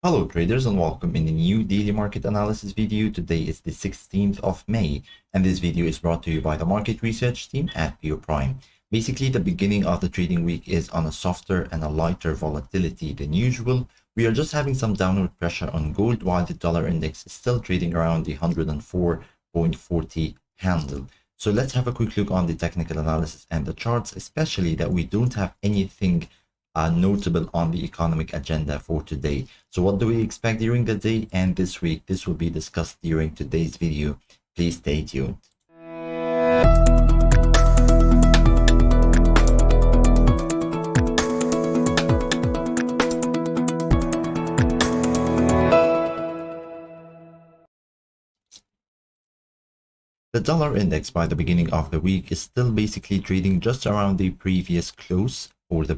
Hello traders and welcome in the new daily market analysis video. Today is the 16th of May and this video is brought to you by the market research team at Pure Prime. Basically, the beginning of the trading week is on a softer and a lighter volatility than usual. We are just having some downward pressure on gold while the dollar index is still trading around the 104.40 handle. So let's have a quick look on the technical analysis and the charts, especially that we don't have anything notable on the economic agenda for today. So what do we expect during the day and this week? This will be discussed during today's video. Please stay tuned. The dollar index by the beginning of the week is still basically trading just around the previous close or the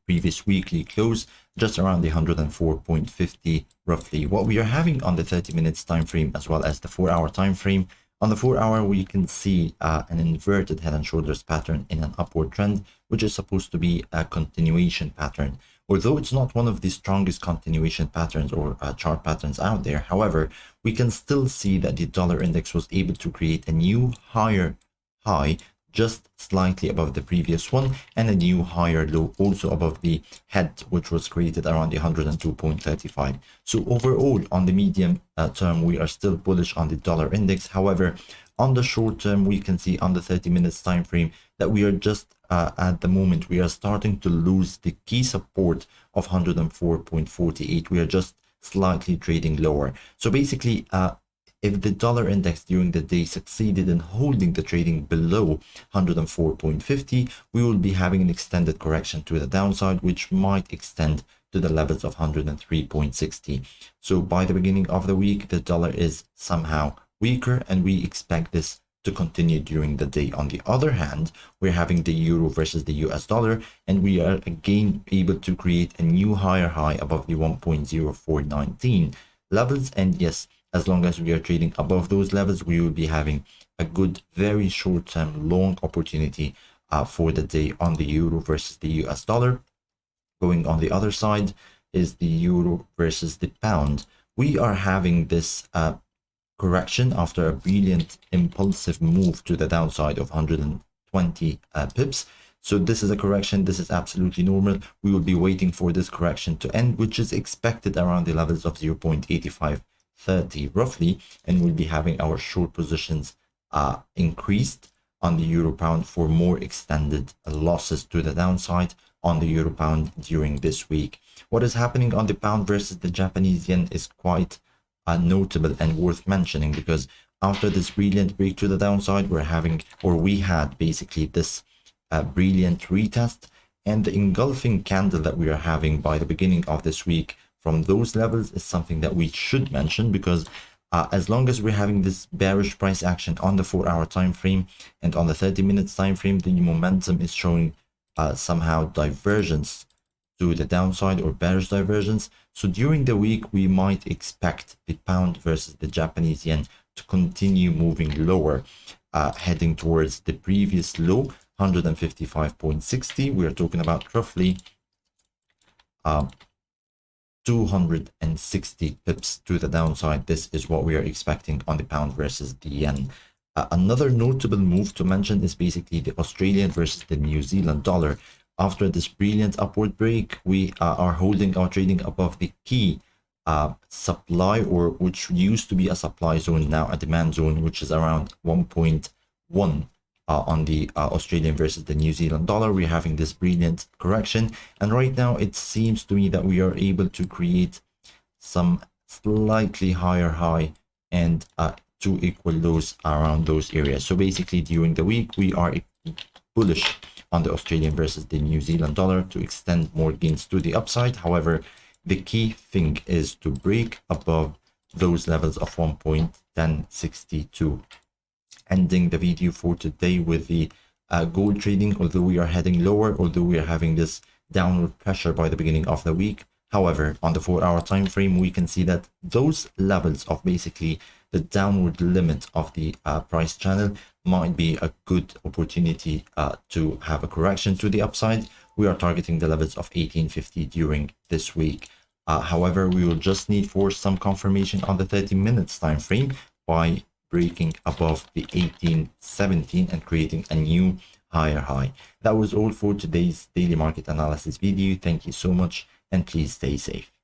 previous weekly close, just around the 104.50 roughly. What we are having on the 30 minutes time frame as well as the 4-hour time frame. On the 4-hour, we can see an inverted head and shoulders pattern in an upward trend, which is supposed to be a continuation pattern. Although it's not one of the strongest continuation patterns or chart patterns out there, however, we can still see that the dollar index was able to create a new higher high just slightly above the previous one and a new higher low also above the head, which was created around the 102.35. So overall, on the medium term, we are still bullish on the dollar index. However, on the short term, we can see on the 30 minutes time frame that we are just at the moment we are starting to lose the key support of 104.48. We are just slightly trading lower. So basically, if the dollar index during the day succeeded in holding the trading below 104.50, we will be having an extended correction to the downside, which might extend to the levels of 103.60. So by the beginning of the week, the dollar is somehow weaker and we expect this to continue during the day. On the other hand, we're having the euro versus the US dollar, and we are again able to create a new higher high above the 1.0419 levels. And yes, as long as we are trading above those levels, we will be having a good, very short-term long opportunity for the day on the euro versus the US dollar. Going on the other side is the euro versus the pound. We are having this correction after a brilliant impulsive move to the downside of 120 pips. So this is a correction. This is absolutely normal. We will be waiting for this correction to end, which is expected around the levels of 0.8530 roughly, and we'll be having our short positions increased on the euro pound for more extended losses to the downside on the euro pound during this week. What is happening on the pound versus the Japanese yen is quite notable and worth mentioning, because after this brilliant break to the downside, we had basically this brilliant retest, and the engulfing candle that we are having by the beginning of this week from those levels is something that we should mention, because as long as we're having this bearish price action on the 4-hour time frame and on the 30 minutes time frame, the momentum is showing somehow divergence to the downside or bearish divergence. So during the week, we might expect the pound versus the Japanese yen to continue moving lower, heading towards the previous low 155.60. we are talking about roughly 260 pips to the downside. This is what we are expecting on the pound versus the yen. Another notable move to mention is basically the Australian versus the New Zealand dollar. After this brilliant upward break, we are holding our trading above the key supply, or which used to be a supply zone, now a demand zone, which is around 1.1 on the Australian versus the New Zealand dollar. We're having this brilliant correction, and right now it seems to me that we are able to create some slightly higher high and two equal lows around those areas. So basically during the week, we are bullish on the Australian versus the New Zealand dollar to extend more gains to the upside. However, the key thing is to break above those levels of 1.1062. Ending the video for today with the gold trading. Although we are heading lower, although we are having this downward pressure by the beginning of the week, however, on the 4-hour time frame, we can see that those levels of basically the downward limit of the price channel might be a good opportunity to have a correction to the upside. We are targeting the levels of 1850 during this week. However, we will just need for some confirmation on the 30 minutes time frame by breaking above the 1817 and creating a new higher high. That was all for today's daily market analysis video. Thank you so much, and please stay safe.